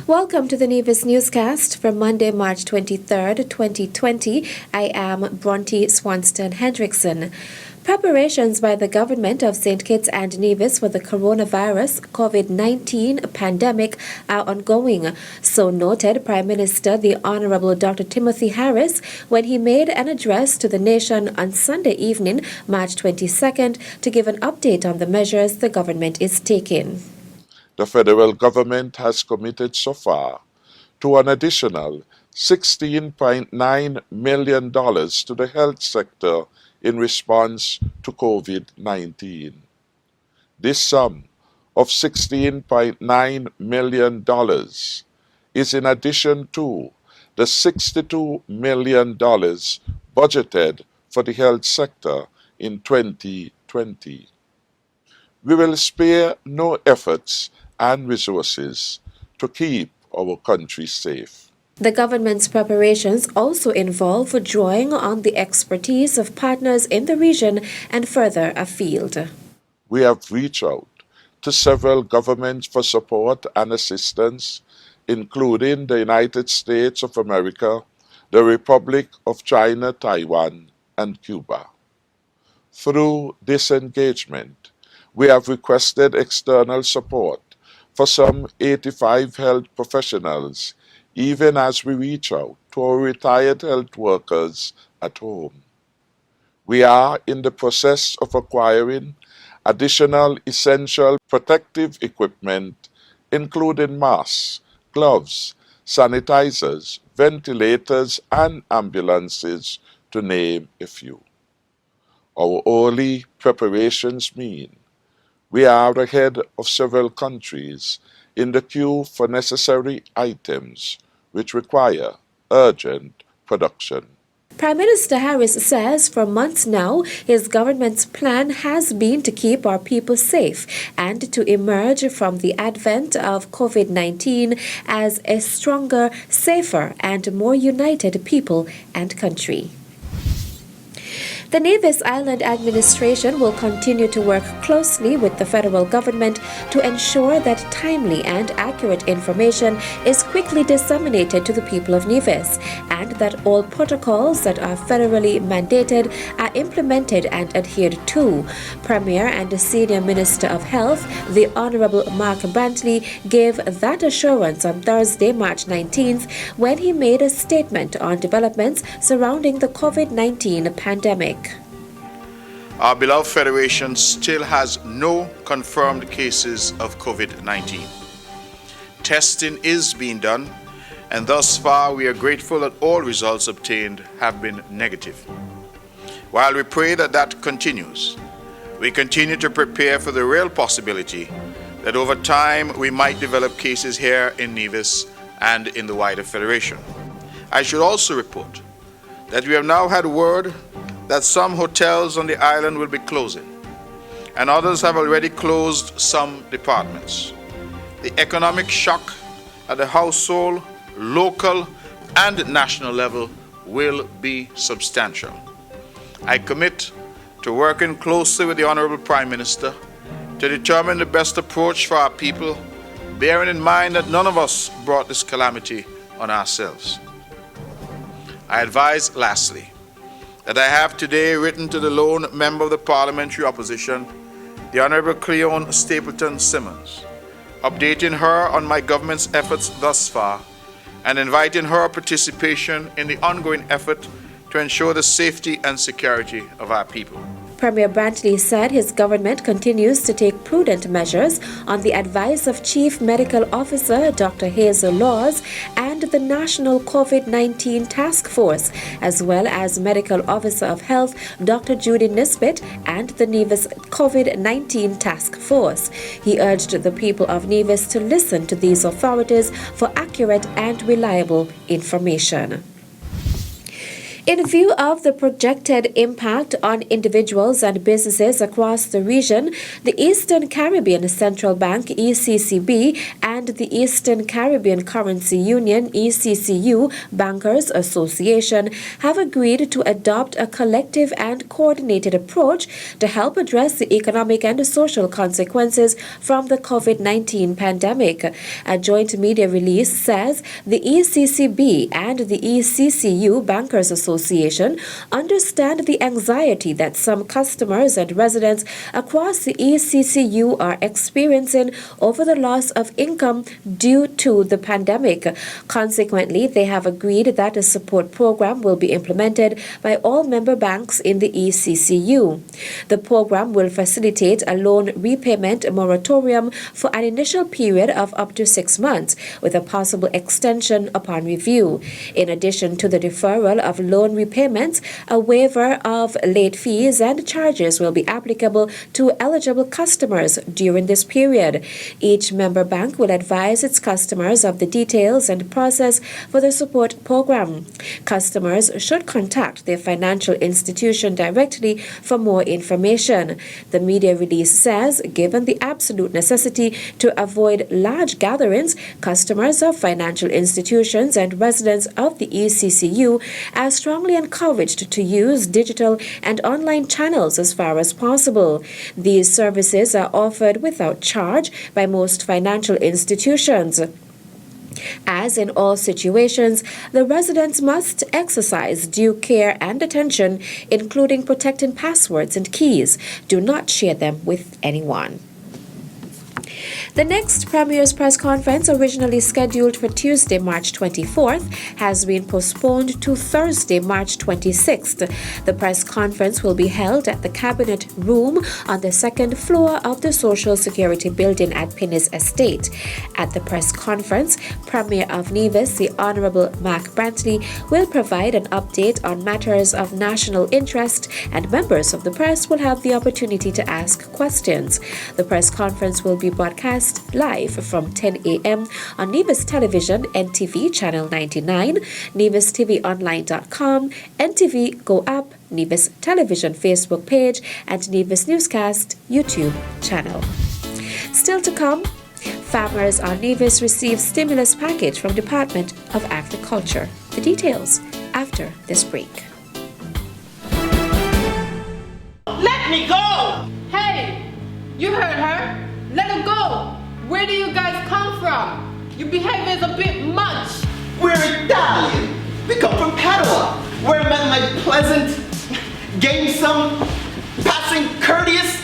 Welcome to the Nevis Newscast for Monday, March 23rd, 2020. I am Bronte Swanston Hendrickson. Preparations by the government of St. Kitts and Nevis for the coronavirus COVID-19 pandemic are ongoing, so noted Prime Minister the Honorable Dr. Timothy Harris when he made an address to the nation on Sunday evening, March 22nd, to give an update on the measures the government is taking. The federal government has committed so far to an additional $16.9 million to the health sector in response to COVID-19. This sum of $16.9 million is in addition to the $62 million budgeted for the health sector in 2020. We will spare no efforts and resources to keep our country safe. The government's preparations also involve drawing on the expertise of partners in the region and further afield. We have reached out to several governments for support and assistance, including the United States of America, the Republic of China, Taiwan, and Cuba. Through this engagement, we have requested external support for some 85 health professionals, even as we reach out to our retired health workers at home. We are in the process of acquiring additional essential protective equipment, including masks, gloves, sanitizers, ventilators, and ambulances, to name a few. Our early preparations mean we are ahead of several countries in the queue for necessary items which require urgent production. Prime Minister Harris says for months now his government's plan has been to keep our people safe and to emerge from the advent of COVID-19 as a stronger, safer, and more united people and country. The Nevis Island administration will continue to work closely with the federal government to ensure that timely and accurate information is quickly disseminated to the people of Nevis and that all protocols that are federally mandated are implemented and adhered to. Premier and Senior Minister of Health, the Honorable Mark Brantley, gave that assurance on Thursday, March 19th, when he made a statement on developments surrounding the COVID-19 pandemic. Our beloved Federation still has no confirmed cases of COVID-19. Testing is being done, and thus far we are grateful that all results obtained have been negative. While we pray that that continues, we continue to prepare for the real possibility that over time we might develop cases here in Nevis and in the wider Federation. I should also report that we have now had word that some hotels on the island will be closing, and others have already closed some departments. The economic shock at the household, local, and national level will be substantial. I commit to working closely with the Honorable Prime Minister to determine the best approach for our people, bearing in mind that none of us brought this calamity on ourselves. I advise, lastly, that I have today written to the lone member of the Parliamentary Opposition, the Honourable Cleone Stapleton Simmons, updating her on my government's efforts thus far and inviting her participation in the ongoing effort to ensure the safety and security of our people. Premier Brantley said his government continues to take prudent measures on the advice of Chief Medical Officer Dr. Hazel Laws and the National COVID-19 Task Force, as well as Medical Officer of Health Dr. Judy Nisbet and the Nevis COVID-19 Task Force. He urged the people of Nevis to listen to these authorities for accurate and reliable information. In view of the projected impact on individuals and businesses across the region, the Eastern Caribbean Central Bank (ECCB) and the Eastern Caribbean Currency Union (ECCU) Bankers Association have agreed to adopt a collective and coordinated approach to help address the economic and social consequences from the COVID-19 pandemic. A joint media release says the ECCB and the ECCU Bankers Association understand the anxiety that some customers and residents across the ECCU are experiencing over the loss of income due to the pandemic. Consequently, they have agreed that a support program will be implemented by all member banks in the ECCU. The program will facilitate a loan repayment moratorium for an initial period of up to 6 months, with a possible extension upon review. In addition to the deferral of loan repayments, a waiver of late fees and charges will be applicable to eligible customers during this period. Each member bank will advise its customers of the details and process for the support program. Customers should contact their financial institution directly for more information. The media release says, given the absolute necessity to avoid large gatherings, customers of financial institutions and residents of the ECCU are strongly encouraged to use digital and online channels as far as possible. These services are offered without charge by most financial institutions. As in all situations, the residents must exercise due care and attention, including protecting passwords and keys. Do not share them with anyone. The next Premier's press conference, originally scheduled for Tuesday, March 24th, has been postponed to Thursday, March 26th. The press conference will be held at the Cabinet Room on the second floor of the Social Security Building at Pinnis Estate. At the press conference, Premier of Nevis, the Honourable Mark Brantley, will provide an update on matters of national interest, and members of the press will have the opportunity to ask questions. The press conference will be broadcast live from 10 a.m. on Nevis Television, NTV Channel 99, NevisTVOnline.com, NTV Go Up, Nevis Television Facebook page, and Nevis Newscast YouTube channel. Still to come, farmers on Nevis receive stimulus package from Department of Agriculture. The details after this break. Let me go! Hey, you heard her. Let her go. Where do you guys come from? Your behavior is a bit much. We're Italian. We come from Padua, where I met my pleasant, gamesome, passing courteous,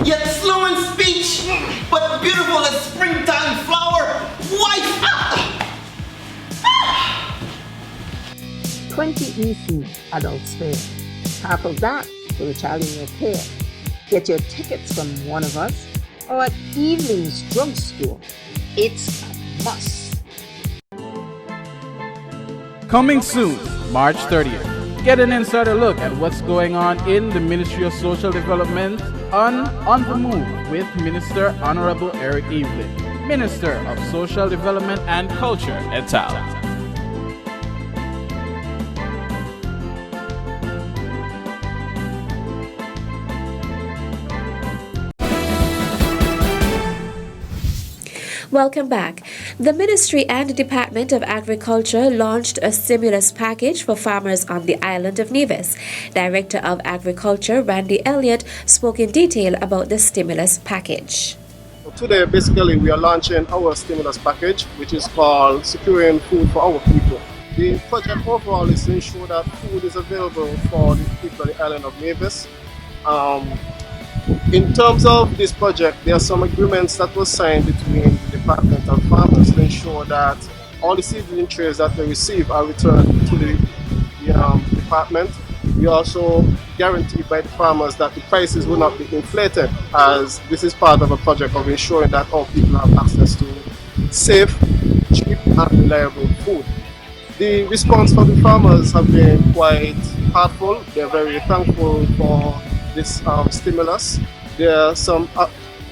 yet slow in speech, but beautiful as springtime flower, wife. 20 EC adults fare. Half of that for the child in your care. Get your tickets from one of us or at Evelyn's Drugstore. It's a must. Coming soon, March 30th. Get an insider look at what's going on in the Ministry of Social Development on the Move with Minister Honorable Eric Evelyn, Minister of Social Development and Culture, et al. Welcome back. The Ministry and Department of Agriculture launched a stimulus package for farmers on the island of Nevis. Director of Agriculture Randy Elliott spoke in detail about the stimulus package. Today, basically, we are launching our stimulus package, which is called Securing Food for Our People. The project overall is to ensure that food is available for the people of the island of Nevis. In terms of this project, there are some agreements that were signed between the Department of Farmers to ensure that all the seedling trays that they receive are returned to the department. We also guaranteed by the farmers that the prices will not be inflated, as this is part of a project of ensuring that all people have access to safe, cheap and reliable food. The response from the farmers have been quite heartful. They're very thankful for this stimulus. There are some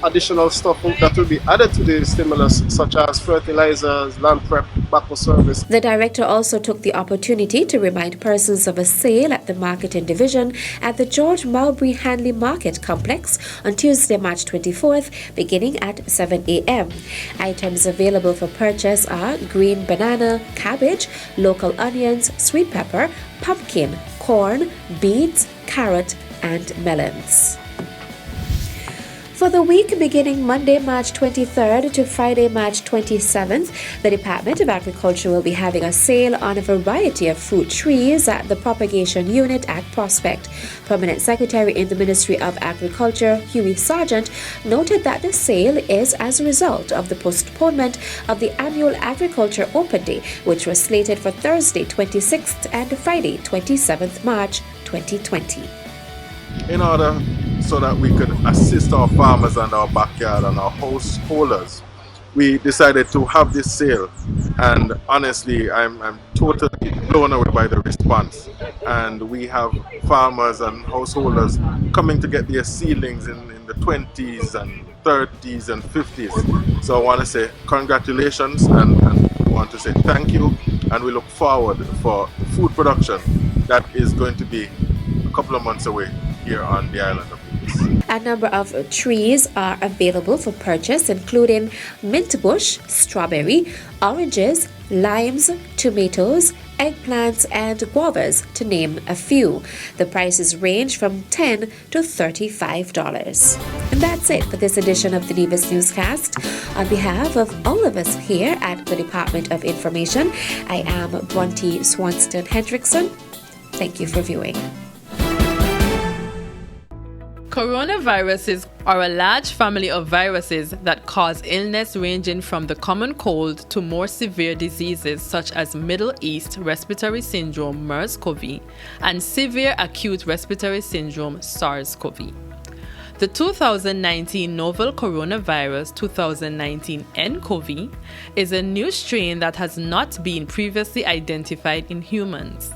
additional stuff that will be added to the stimulus, such as fertilizers, land prep, backhoe service. The director also took the opportunity to remind persons of a sale at the marketing division at the George Mowbray Hanley Market Complex on Tuesday, March 24th, beginning at 7 a.m. Items available for purchase are green banana, cabbage, local onions, sweet pepper, pumpkin, corn, beets, carrot, and melons. For the week beginning Monday, March 23rd to Friday, March 27th, the Department of Agriculture will be having a sale on a variety of fruit trees at the Propagation Unit at Prospect. Permanent Secretary in the Ministry of Agriculture, Hughie Sargent, noted that the sale is as a result of the postponement of the annual Agriculture Open Day, which was slated for Thursday, 26th and Friday, 27th March 2020. In order so that we could assist our farmers and our backyard and our householders, we decided to have this sale, and honestly I'm totally blown away by the response. And we have farmers and householders coming to get their seedlings in the 20s and 30s and 50s. So I want to say congratulations, and I want to say thank you, and we look forward for food production that is going to be a couple of months away here on the island of Nevis. A number of trees are available for purchase, including mint bush, strawberry, oranges, limes, tomatoes, eggplants, and guavas, to name a few. The prices range from $10 to $35. And that's it for this edition of the Nevis Newscast. On behalf of all of us here at the Department of Information, I am Bronte Swanston Hendrickson. Thank you for viewing. Coronaviruses are a large family of viruses that cause illness ranging from the common cold to more severe diseases such as Middle East Respiratory Syndrome MERS-CoV and severe acute respiratory syndrome SARS-CoV. The 2019 novel coronavirus 2019 nCoV is a new strain that has not been previously identified in humans.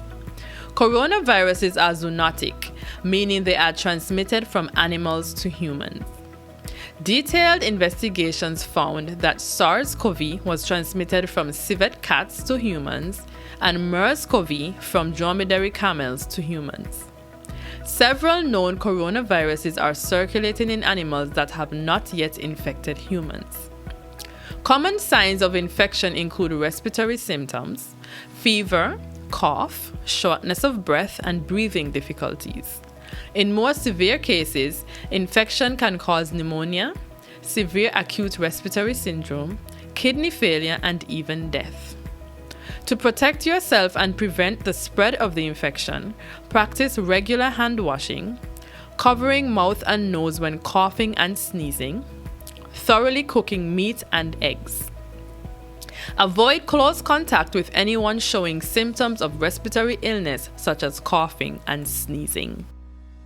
Coronaviruses are zoonotic, meaning they are transmitted from animals to humans. Detailed investigations found that SARS-CoV was transmitted from civet cats to humans and MERS-CoV from dromedary camels to humans. Several known coronaviruses are circulating in animals that have not yet infected humans. Common signs of infection include respiratory symptoms, fever, cough, shortness of breath, and breathing difficulties. In more severe cases, infection can cause pneumonia, severe acute respiratory syndrome, kidney failure, and even death. To protect yourself and prevent the spread of the infection, practice regular hand washing, covering mouth and nose when coughing and sneezing, thoroughly cooking meat and eggs. Avoid close contact with anyone showing symptoms of respiratory illness such as coughing and sneezing.